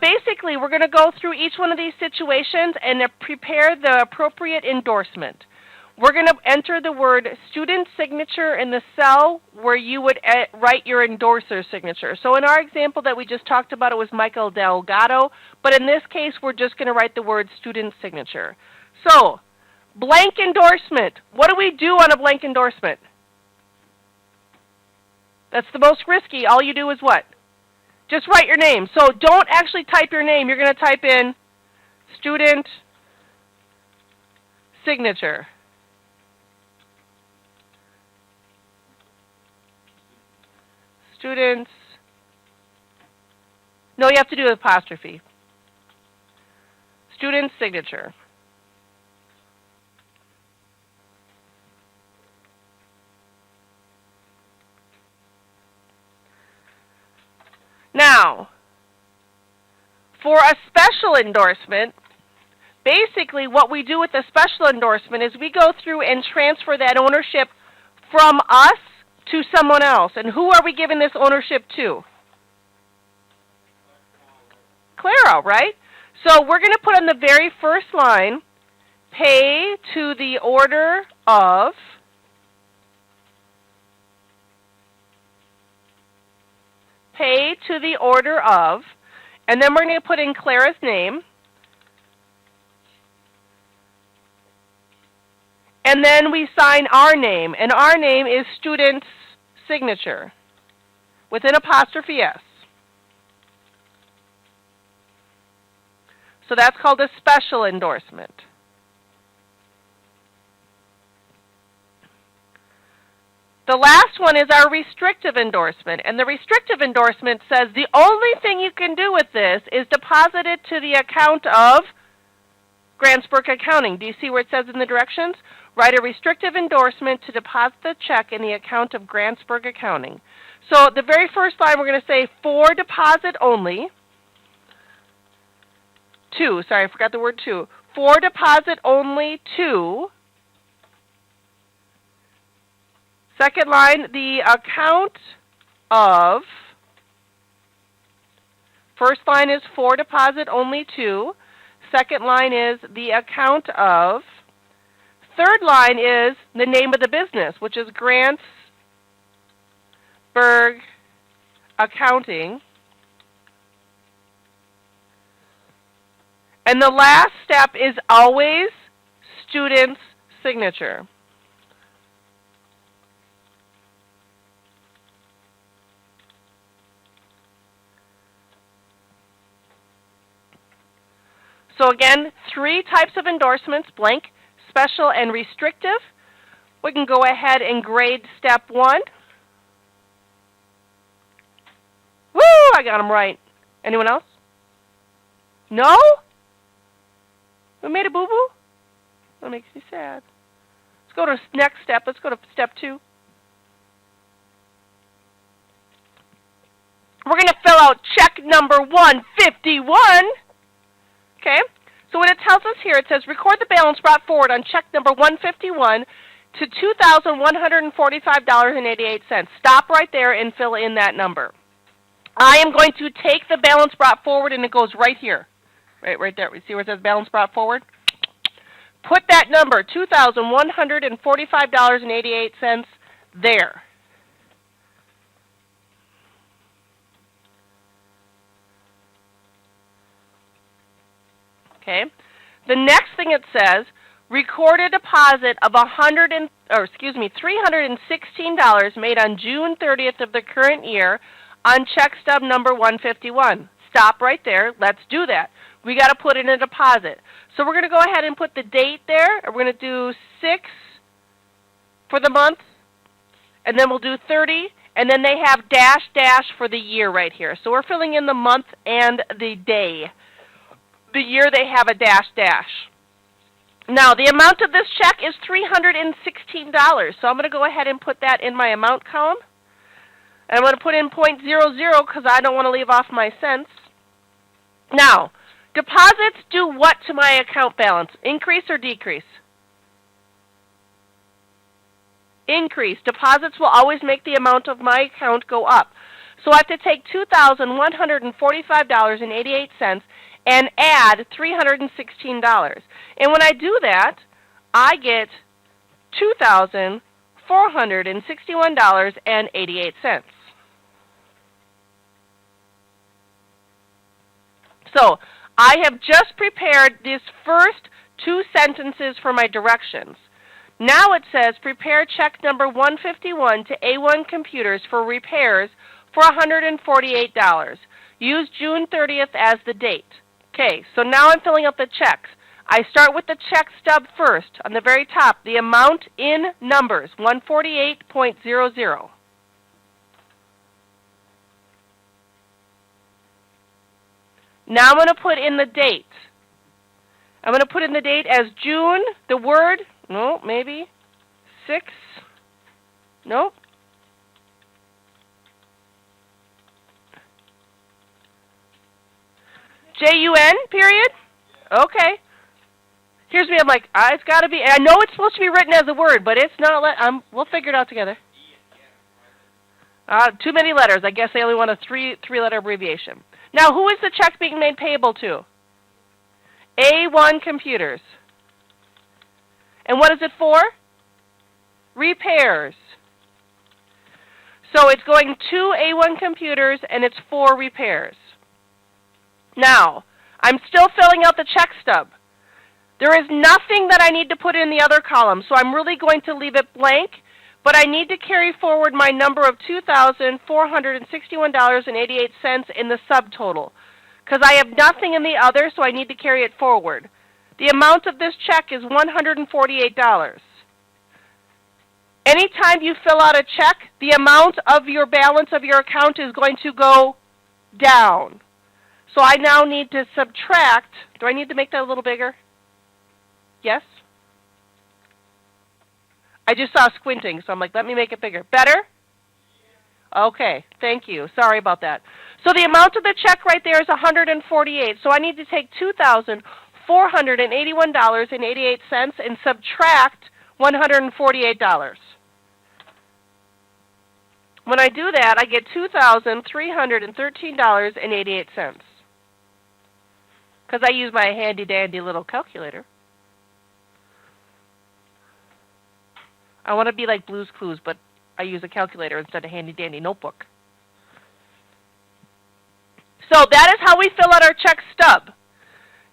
Basically, we're going to go through each one of these situations and prepare the appropriate endorsement. We're going to enter the word student signature in the cell where you would write your endorser signature. So in our example that we just talked about, it was Michael Delgado, but in this case, we're just going to write the word student signature. So, blank endorsement. What do we do on a blank endorsement? That's the most risky. All you do is what? Just write your name. So don't actually type your name. You're going to type in student signature. Students. No, you have to do an apostrophe. Student signature. Now, for a special endorsement, basically what we do with a special endorsement is we go through and transfer that ownership from us to someone else. And who are we giving this ownership to? Clara, right? So we're going to put on the very first line, pay to the order of and then we're going to put in Clara's name, and then we sign our name, and our name is student's signature with an apostrophe S. So that's called a special endorsement. The last one is our restrictive endorsement, and the restrictive endorsement says the only thing you can do with this is deposit it to the account of Grantsburg Accounting. Do you see where it says in the directions? Write a restrictive endorsement to deposit the check in the account of Grantsburg Accounting. So the very first line we're going to say for deposit only. I forgot the word to. For deposit only to. Second line, the account of. First line is for deposit only to. Second line is the account of. Third line is the name of the business, which is Grantsburg Accounting. And the last step is always student's signature. So again, 3 types of endorsements, blank, special, and restrictive. We can go ahead and grade step 1. Woo! I got them right. Anyone else? No? We made a boo-boo? That makes me sad. Let's go to next step. Let's go to step 2. We're going to fill out check number 151. Okay? So what it tells us here, it says record the balance brought forward on check number 151 to $2,145.88. Stop right there and fill in that number. I am going to take the balance brought forward, and it goes right here. Right there. See where it says balance brought forward? Put that number, $2,145.88, there. Okay. The next thing it says, record a deposit of $316 made on June 30th of the current year on check stub number 151. Stop right there. Let's do that. We got to put in a deposit. So we're going to go ahead and put the date there. We're going to do 6 for the month, and then we'll do 30, and then they have dash dash for the year right here. So we're filling in the month and the day. The year they have a dash dash. Now, the amount of this check is $316. So I'm going to go ahead and put that in my amount column. And I'm going to put in .00 because I don't want to leave off my cents. Now, deposits do what to my account balance? Increase or decrease? Increase. Deposits will always make the amount of my account go up. So I have to take $2,145.88 and add $316. And when I do that, I get $2,461.88. So I have just prepared these first two sentences for my directions. Now it says prepare check number 151 to A1 Computers for repairs for $148. Use June 30th as the date. Okay, so now I'm filling out the checks. I start with the check stub first. On the very top, the amount in numbers, 148.00. Now I'm going to put in the date. I'm going to put in the date as June, the word, no, maybe, 6, nope. J-U-N, period? Okay. Here's me, I'm like, it's got to be, I know it's supposed to be written as a word, but it's not, we'll figure it out together. Too many letters. I guess they only want a three-letter abbreviation. Now, who is the check being made payable to? A1 Computers. And what is it for? Repairs. So it's going to A1 Computers, and it's for repairs. Now, I'm still filling out the check stub. There is nothing that I need to put in the other column, so I'm really going to leave it blank, but I need to carry forward my number of $2,461.88 in the subtotal, because I have nothing in the other, so I need to carry it forward. The amount of this check is $148. Anytime you fill out a check, the amount of your balance of your account is going to go down. So I now need to subtract. Do I need to make that a little bigger? Yes? I just saw squinting, so I'm like, let me make it bigger. Better? Okay, thank you. Sorry about that. So the amount of the check right there is $148. So I need to take $2,481.88 and subtract $148. When I do that, I get $2,313.88. Because I use my handy-dandy little calculator. I want to be like Blue's Clues, but I use a calculator instead of handy-dandy notebook. So that is how we fill out our check stub.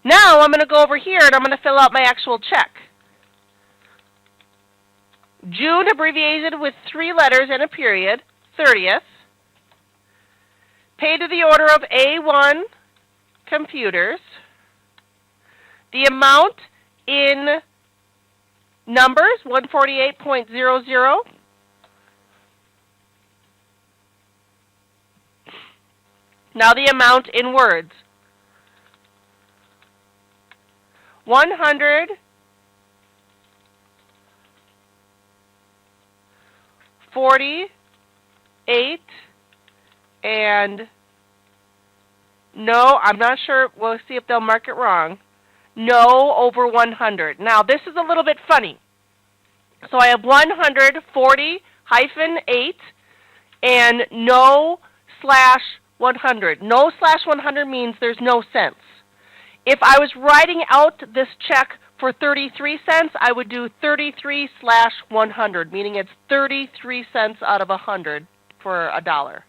Now I'm going to go over here and I'm going to fill out my actual check. June abbreviated with 3 letters and a period, 30th. Paid to the order of A1 Computers. The amount in numbers, 148.00. Now the amount in words. 148 and no, I'm not sure. We'll see if they'll mark it wrong. No over 100. Now this is a little bit funny. So I have 140-8 and no /100. No /100 means there's no cents. If I was writing out this check for 33 cents, I would do 33/100, meaning it's 33 cents out of 100 for $1.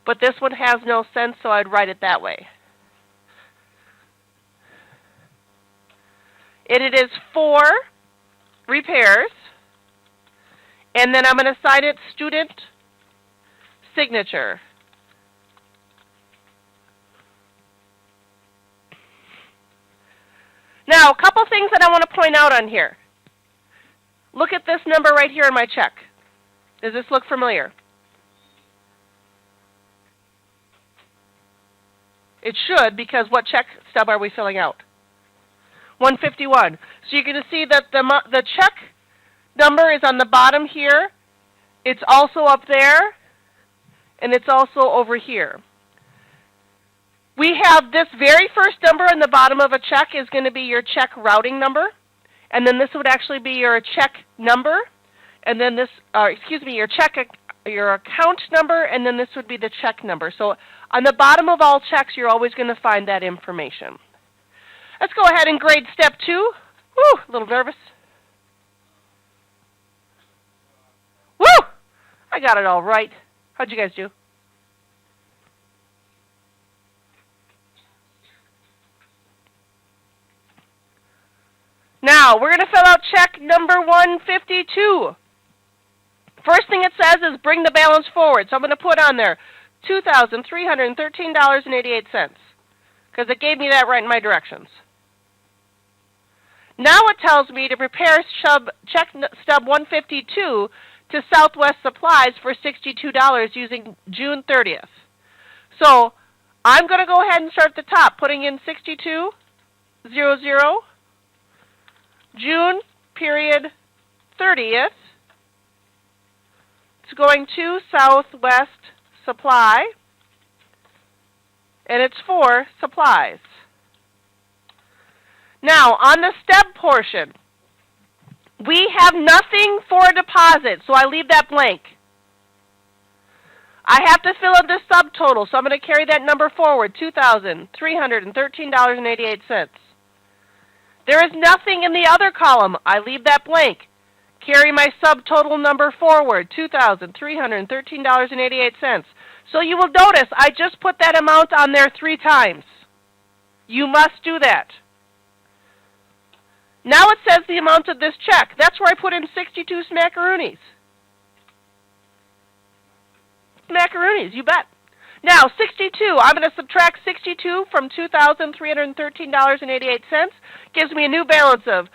But this one has no cents, so I'd write it that way. It is for repairs, and then I'm going to sign it student signature. Now, a couple things that I want to point out on here. Look at this number right here in my check. Does this look familiar? It should, because what check stub are we filling out? 151. So you're going to see that the check number is on the bottom here. It's also up there, and it's also over here. We have this very first number in the bottom of a check is going to be your check routing number, and then this would actually be your check number, and then this, your check your account number, and then this would be the check number. So on the bottom of all checks, you're always going to find that information. Let's go ahead and grade step 2. Woo, a little nervous. Woo! I got it all right. How'd you guys do? Now, we're going to fill out check number 152. First thing it says is bring the balance forward. So I'm going to put on there $2,313.88 because it gave me that right in my directions. Now it tells me to prepare check stub 152 to Southwest Supplies for $62 using June 30th. So I'm going to go ahead and start at the top, putting in 6200 June period 30th. It's going to Southwest Supply, and it's for supplies. Now, on the stub portion, we have nothing for a deposit, so I leave that blank. I have to fill in the subtotal, so I'm going to carry that number forward, $2,313.88. There is nothing in the other column. I leave that blank. Carry my subtotal number forward, $2,313.88. So you will notice I just put that amount on there 3 times. You must do that. Now it says the amount of this check. That's where I put in 62 smackaroonies. Smackaroonies, you bet. Now, 62, I'm going to subtract 62 from $2,313.88. Gives me a new balance of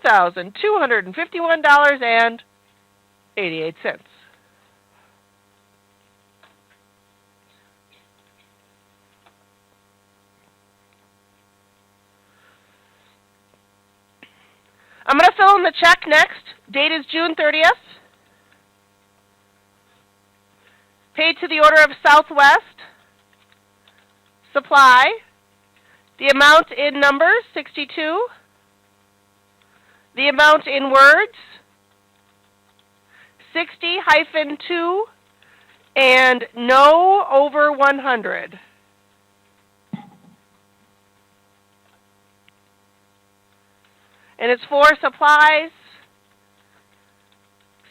$2,251.88. I'm going to fill in the check next. Date is June 30th. Paid to the order of Southwest Supply. The amount in numbers, 62. The amount in words, 60-2, and no over 100. And it's for supplies,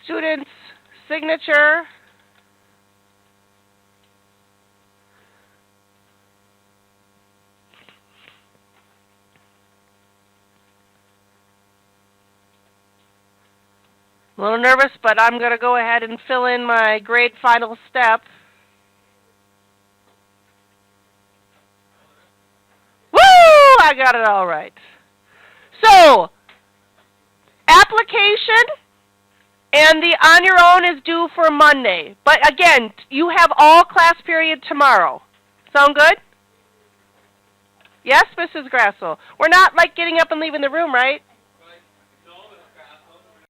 students, signature, a little nervous, but I'm going to go ahead and fill in my grade final step. Woo! I got it all right. So, application and the on your own is due for Monday. But again, you have all class period tomorrow. Sound good? Yes, Mrs. Grassel? We're not like getting up and leaving the room, right?